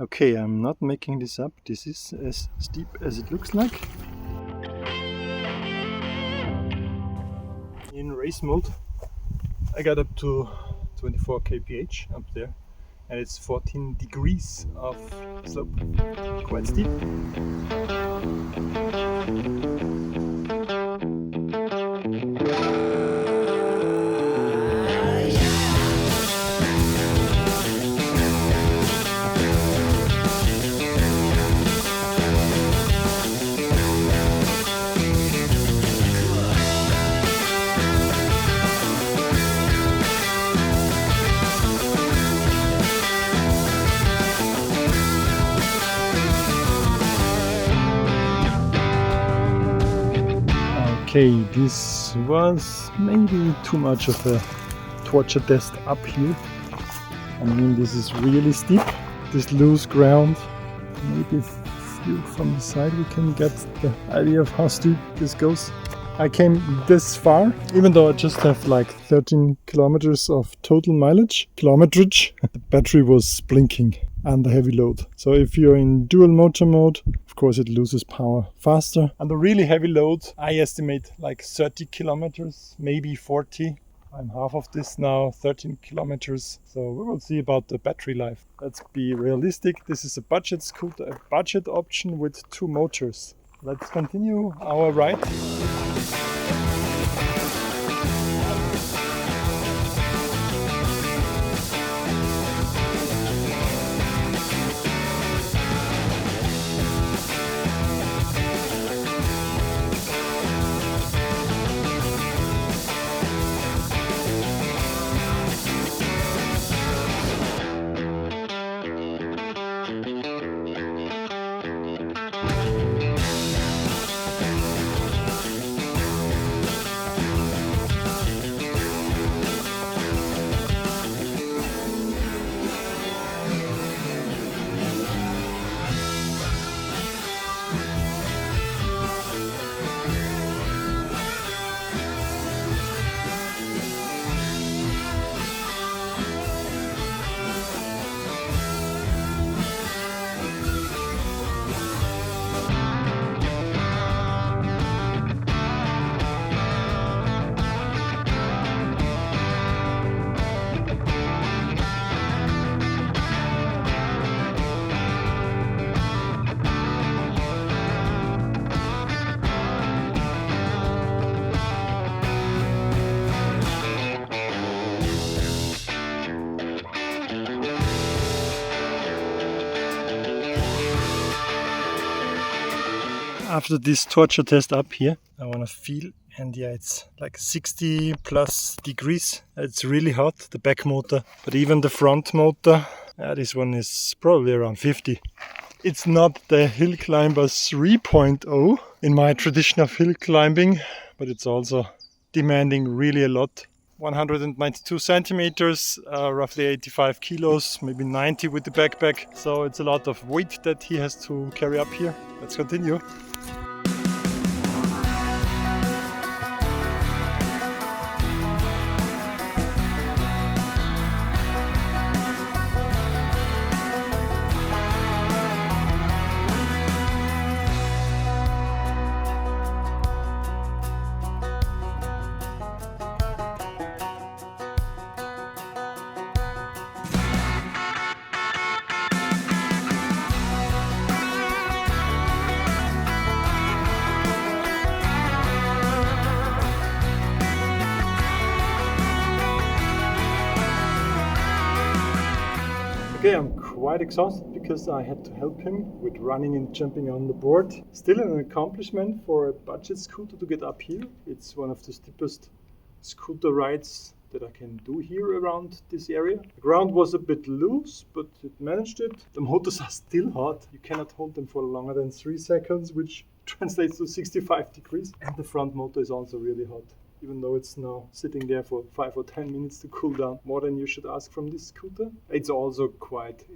Okay, I'm not making this up. This is as steep as it looks like. In race mode, I got up to 24 kph up there, and it's 14 degrees of slope. Quite steep. Okay, this was maybe too much of a torture test up here. I mean, this is really steep, this loose ground. Maybe if you from the side we can get the idea of how steep this goes. I came this far, even though I just have like 13 kilometers of total kilometrage. The battery was blinking under heavy load. So if you're in dual motor mode, of course it loses power faster. Under really heavy load, I estimate like 30 kilometers, maybe 40. I'm half of this now, 13 kilometers. So we will see about the battery life. Let's be realistic. This is a budget scooter, a budget option with 2 motors. Let's continue our ride. After this torture test up here, I want to feel, and yeah, it's like 60 plus degrees. It's really hot, the back motor, but even the front motor, this one is probably around 50. It's not the Hill Climber 3.0 in my tradition of hill climbing, but it's also demanding really a lot. 192 centimeters, roughly 85 kilos, maybe 90 with the backpack. So it's a lot of weight that he has to carry up here. Let's continue. Okay, I'm quite exhausted because I had to help him with running and jumping on the board. Still an accomplishment for a budget scooter to get up here. It's one of the steepest scooter rides that I can do here around this area. The ground was a bit loose, but it managed it. The motors are still hot. You cannot hold them for longer than 3 seconds, which translates to 65 degrees. And the front motor is also really hot, even though it's now sitting there for 5 or 10 minutes to cool down. More than you should ask from this scooter. It's also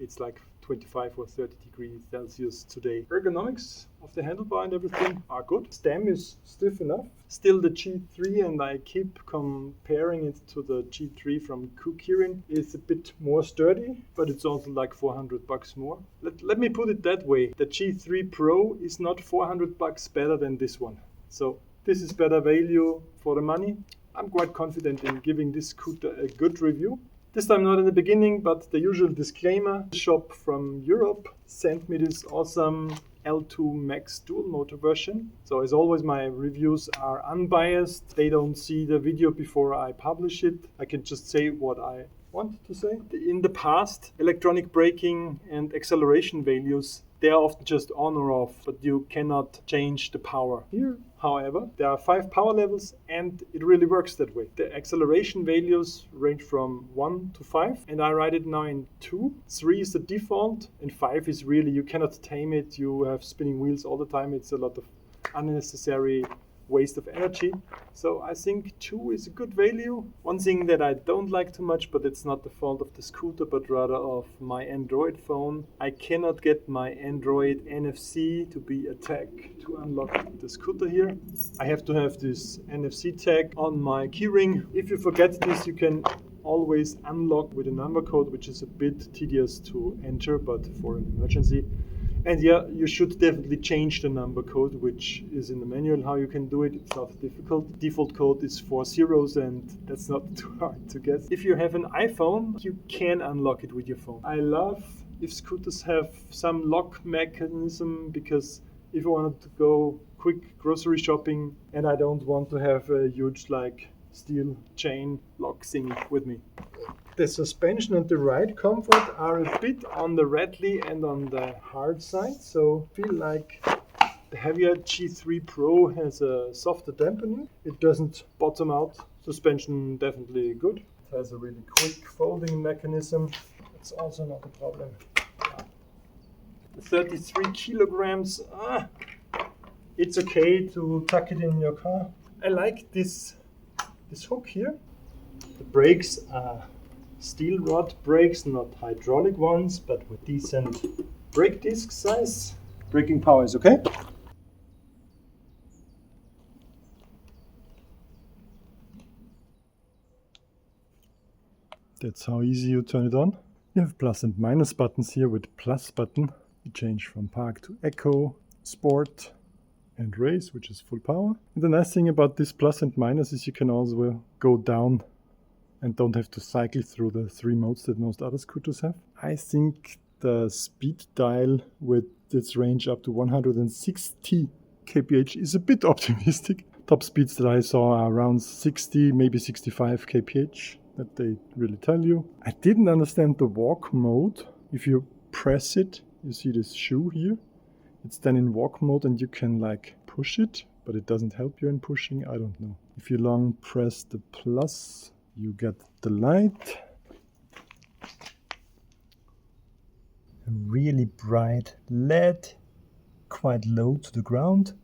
it's like 25 or 30 degrees Celsius today. Ergonomics of the handlebar and everything are good. Stem is stiff enough. Still the G3, and I keep comparing it to the G3 from Kirin, is a bit more sturdy, but it's also like $400 more. Let me put it that way. The G3 Pro is not $400 better than this one. So this is better value for the money. I'm quite confident in giving this scooter a good review. This time not in the beginning, but the usual disclaimer. The shop from Europe sent me this awesome L2 Max Dualmotor version. So as always, my reviews are unbiased. They don't see the video before I publish it. I can just say what I want to say. In the past, electronic braking and acceleration values, they are often just on or off, but you cannot change the power. Here, however, there are 5 power levels and it really works that way. The acceleration values range from 1 to 5 and I ride it now in 2. 3 is the default and 5 is really, you cannot tame it. You have spinning wheels all the time. It's a lot of unnecessary waste of energy. So I think 2 is a good value. One thing that I don't like too much, but it's not the fault of the scooter, but rather of my Android phone. I cannot get my Android NFC to be a tag to unlock the scooter here. I have to have this NFC tag on my keyring. If you forget this, you can always unlock with a number code, which is a bit tedious to enter, but for an emergency. And yeah, you should definitely change the number code, which is in the manual how you can do it. It's not difficult. Default code is 4 zeros and that's not too hard to guess. If you have an iPhone, you can unlock it with your phone. I love if scooters have some lock mechanism, because if I wanted to go quick grocery shopping and I don't want to have a huge like steel chain lock thing with me. The suspension and the ride comfort are a bit on the rattly and on the hard side, so I feel like the heavier G3 Pro has a softer dampening. It doesn't bottom out. Suspension definitely good. It has a really quick folding mechanism. It's also not a problem. 33 kilograms. It's okay to tuck it in your car. I like this hook here. The brakes are steel rod brakes, not hydraulic ones, but with decent brake disc size. Braking power is okay. That's how easy you turn it on. You have plus and minus buttons here. With plus button, you change from park to eco, sport, and race, which is full power. And the nice thing about this plus and minus is you can also go down and don't have to cycle through the 3 modes that most other scooters have. I think the speed dial with its range up to 160 kph is a bit optimistic. Top speeds that I saw are around 60, maybe 65 kph, that they really tell you. I didn't understand the walk mode. If you press it, you see this shoe here. It's then in walk mode and you can like push it, but it doesn't help you in pushing. I don't know. If you long press the plus, you get the light. A really bright LED, quite low to the ground.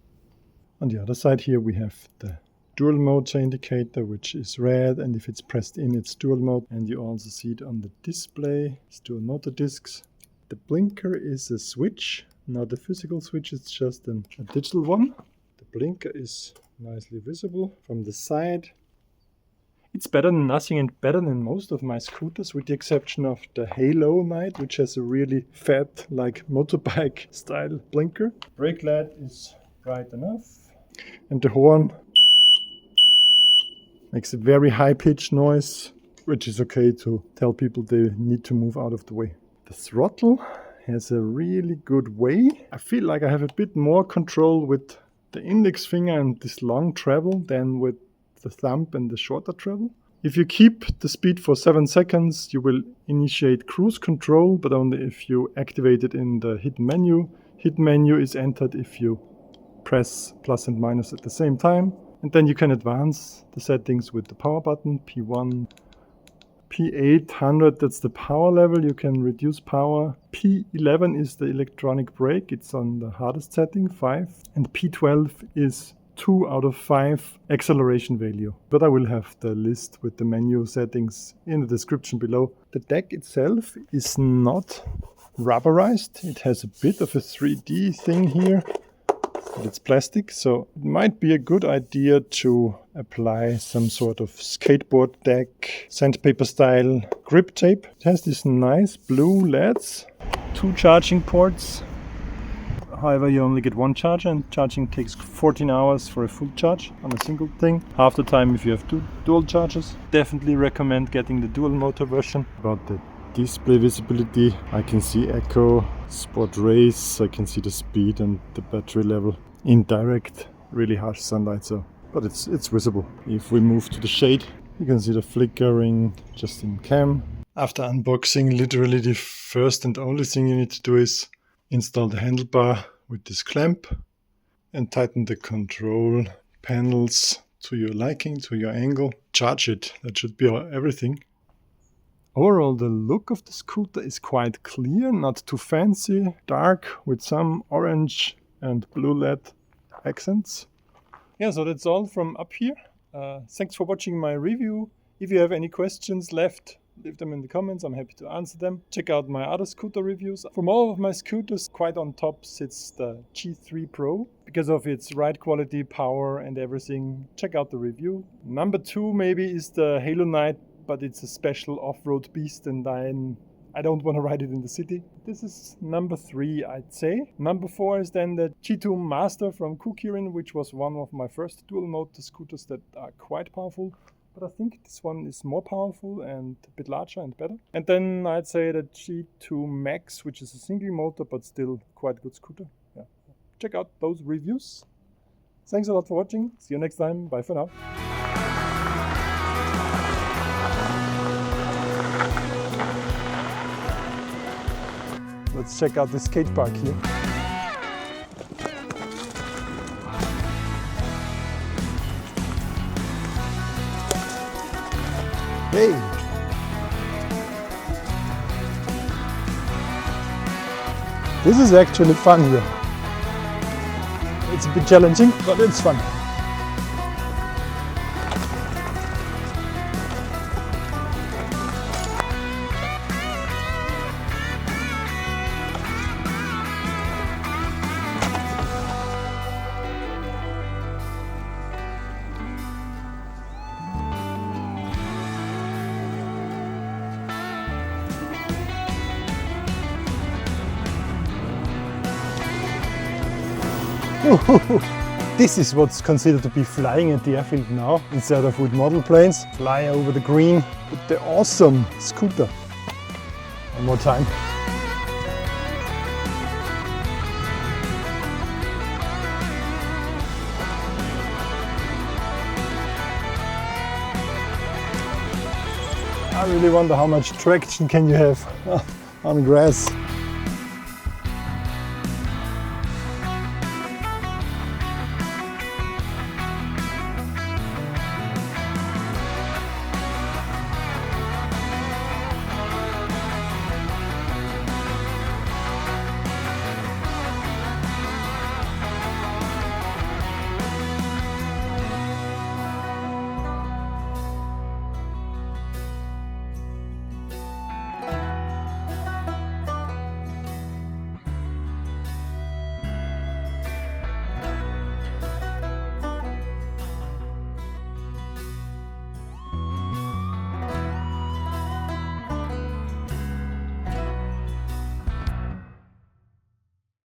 On the other side here we have the dual motor indicator, which is red, and if it's pressed in, it's dual mode. And you also see it on the display. It's dual motor discs. The blinker is a switch, not a physical switch, it's just a digital one. The blinker is nicely visible from the side. It's better than nothing and better than most of my scooters, with the exception of the Halo Night, which has a really fat, like motorbike style blinker. Brake light is bright enough. And the horn makes a very high pitched noise, which is okay to tell people they need to move out of the way. The throttle has a really good way. I feel like I have a bit more control with the index finger and this long travel than with the thumb and the shorter travel. If you keep the speed for 7 seconds, you will initiate cruise control, but only if you activate it in the hidden menu. Hidden menu is entered if you press plus and minus at the same time. And then you can advance the settings with the power button, P1. P800, that's the power level. You can reduce power. P11 is the electronic brake. It's on the hardest setting, 5. And P12 is 2 out of 5 acceleration value. But I will have the list with the menu settings in the description below. The deck itself is not rubberized. It has a bit of a 3D thing here, but it's plastic, so it might be a good idea to apply some sort of skateboard deck, sandpaper style grip tape. It has these nice blue LEDs, 2 charging ports. However, you only get 1 charger, and charging takes 14 hours for a full charge on a single thing. Half the time if you have 2 dual chargers. Definitely recommend getting the Dualmotor version. About the display visibility, I can see echo, sport race, I can see the speed and the battery level in direct, really harsh sunlight, so but it's visible. If we move to the shade, you can see the flickering just in cam. After unboxing, literally the first and only thing you need to do is install the handlebar with this clamp and tighten the control panels to your liking, to your angle. Charge it, that should be everything. Overall, the look of the scooter is quite clear, not too fancy, dark with some orange and blue LED accents. Yeah, so that's all from up here. Thanks for watching my review. If you have any questions left, leave them in the comments, I'm happy to answer them. Check out my other scooter reviews. From all of my scooters, quite on top sits the G3 Pro. Because of its ride quality, power and everything, check out the review. Number 2 maybe is the Halo Knight, but it's a special off-road beast and I don't want to ride it in the city. This is number 3, I'd say. Number 4 is then the G2 Master from Kukirin, which was one of my first dual motor scooters that are quite powerful. But I think this one is more powerful and a bit larger and better. And then I'd say the G2 Max, which is a single motor but still quite good scooter. Yeah. Check out those reviews. Thanks a lot for watching. See you next time. Bye for now. Let's check out the skate park here. Hey! This is actually fun here. It's a bit challenging, but it's fun. This is what's considered to be flying at the airfield now, instead of with model planes. Fly over the green with the Ausom scooter. One more time. I really wonder how much traction can you have on grass.